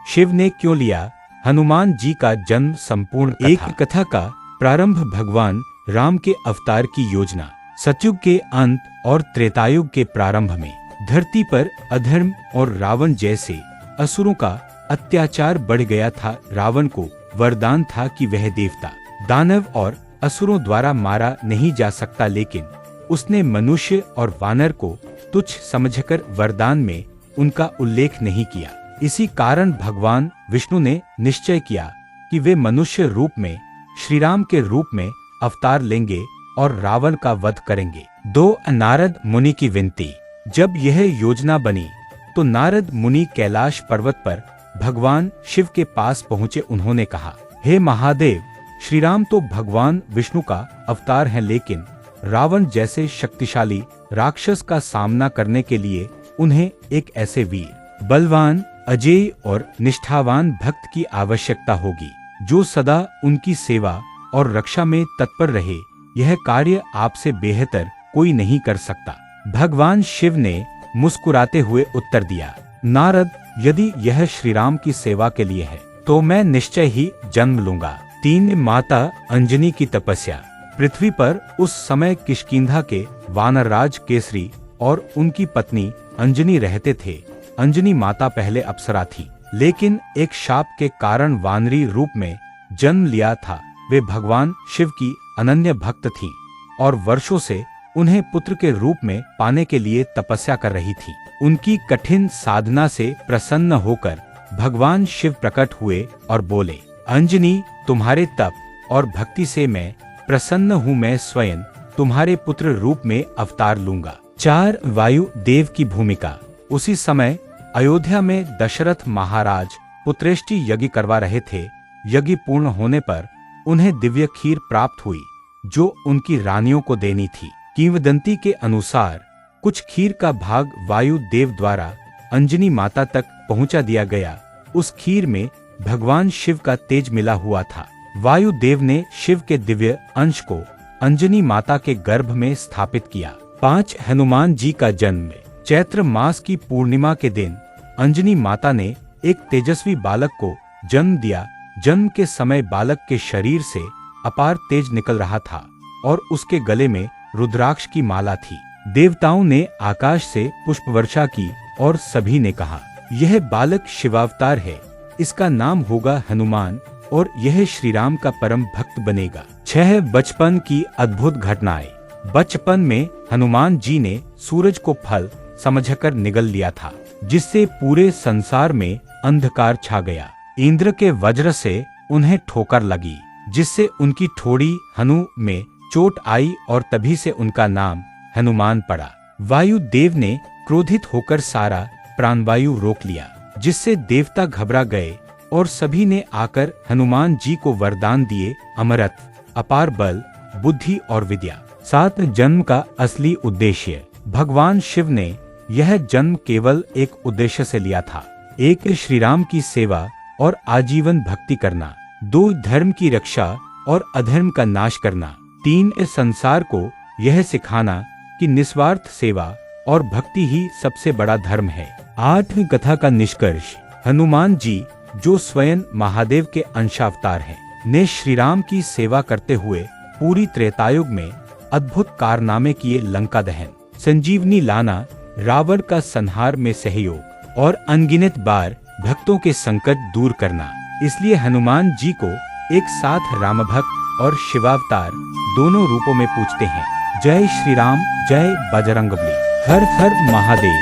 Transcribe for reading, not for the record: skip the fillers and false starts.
शिव ने क्यों लिया? हनुमान जी का जन्म संपूर्ण कथा। एक कथा का प्रारंभ भगवान राम के अवतार की योजना। सतयुग के अंत और त्रेतायुग के प्रारंभ में धरती पर अधर्म और रावण जैसे असुरों का अत्याचार बढ़ गया था। रावण को वरदान था कि वह देवता, दानव और असुरों द्वारा मारा नहीं जा सकता, लेकिन उसने मनुष्य और वानर को तुच्छ समझकर वरदान में उनका उल्लेख नहीं किया। इसी कारण भगवान विष्णु ने निश्चय किया कि वे मनुष्य रूप में श्री राम के रूप में अवतार लेंगे और रावण का वध करेंगे। 2 नारद मुनि की विनती। जब यह योजना बनी तो नारद मुनि कैलाश पर्वत पर भगवान शिव के पास पहुँचे। उन्होंने कहा, हे महादेव, श्री राम तो भगवान विष्णु का अवतार हैं, लेकिन रावण जैसे शक्तिशाली राक्षस का सामना करने के लिए उन्हें एक ऐसे वीर, बलवान, अजेय और निष्ठावान भक्त की आवश्यकता होगी, जो सदा उनकी सेवा और रक्षा में तत्पर रहे। यह कार्य आपसे बेहतर कोई नहीं कर सकता। भगवान शिव ने मुस्कुराते हुए उत्तर दिया, नारद, यदि यह श्री राम की सेवा के लिए है तो मैं निश्चय ही जन्म लूंगा। 3 माता अंजनी की तपस्या। पृथ्वी पर उस समय किष्किंधा के वानरराज केसरी और उनकी पत्नी अंजनी रहते थे। अंजनी माता पहले अप्सरा थी, लेकिन एक शाप के कारण वानरी रूप में जन्म लिया था। वे भगवान शिव की अनन्य भक्त थीं और वर्षों से उन्हें पुत्र के रूप में पाने के लिए तपस्या कर रही थी। उनकी कठिन साधना से प्रसन्न होकर भगवान शिव प्रकट हुए और बोले, अंजनी, तुम्हारे तप और भक्ति से मैं प्रसन्न हूँ। मैं स्वयं तुम्हारे पुत्र रूप में अवतार लूंगा। 4 वायु देव की भूमिका। उसी समय अयोध्या में दशरथ महाराज पुत्रेष्टि यज्ञ करवा रहे थे। यज्ञ पूर्ण होने पर उन्हें दिव्य खीर प्राप्त हुई, जो उनकी रानियों को देनी थी। किंवदंती के अनुसार कुछ खीर का भाग वायु देव द्वारा अंजनी माता तक पहुंचा दिया गया। उस खीर में भगवान शिव का तेज मिला हुआ था। वायु देव ने शिव के दिव्य अंश को अंजनी माता के गर्भ में स्थापित किया। 5 हनुमान जी का जन्म। चैत्र मास की पूर्णिमा के दिन अंजनी माता ने एक तेजस्वी बालक को जन्म दिया। जन्म के समय बालक के शरीर से अपार तेज निकल रहा था और उसके गले में रुद्राक्ष की माला थी। देवताओं ने आकाश से पुष्प वर्षा की और सभी ने कहा, यह बालक शिवावतार है, इसका नाम होगा हनुमान और यह श्री राम का परम भक्त बनेगा। 6 बचपन की अद्भुत घटनाएं। बचपन में हनुमान जी ने सूरज को फल समझकर निगल लिया था, जिससे पूरे संसार में अंधकार छा गया। इंद्र के वज्र से उन्हें ठोकर लगी, जिससे उनकी ठोड़ी हनु में चोट आई और तभी से उनका नाम हनुमान पड़ा। वायु देव ने क्रोधित होकर सारा प्राणवायु रोक लिया, जिससे देवता घबरा गए और सभी ने आकर हनुमान जी को वरदान दिए, अमरत्व, अपार बल, बुद्धि और विद्या। 7 जन्म का असली उद्देश्य। भगवान शिव ने यह जन्म केवल एक उद्देश्य से लिया था, एक श्री राम की सेवा और आजीवन भक्ति करना, 2 धर्म की रक्षा और अधर्म का नाश करना, 3 इस संसार को यह सिखाना कि निस्वार्थ सेवा और भक्ति ही सबसे बड़ा धर्म है। 8 कथा का निष्कर्ष। हनुमान जी, जो स्वयं महादेव के अंशावतार हैं, ने श्री राम की सेवा करते हुए पूरी त्रेतायुग में अद्भुत कारनामे किए। लंका दहन, संजीवनी लाना, रावण का संहार में सहयोग और अनगिनत बार भक्तों के संकट दूर करना। इसलिए हनुमान जी को एक साथ राम भक्त और शिवावतार दोनों रूपों में पूजते हैं। जय श्री राम, जय बजरंगबली। हर हर महादेव।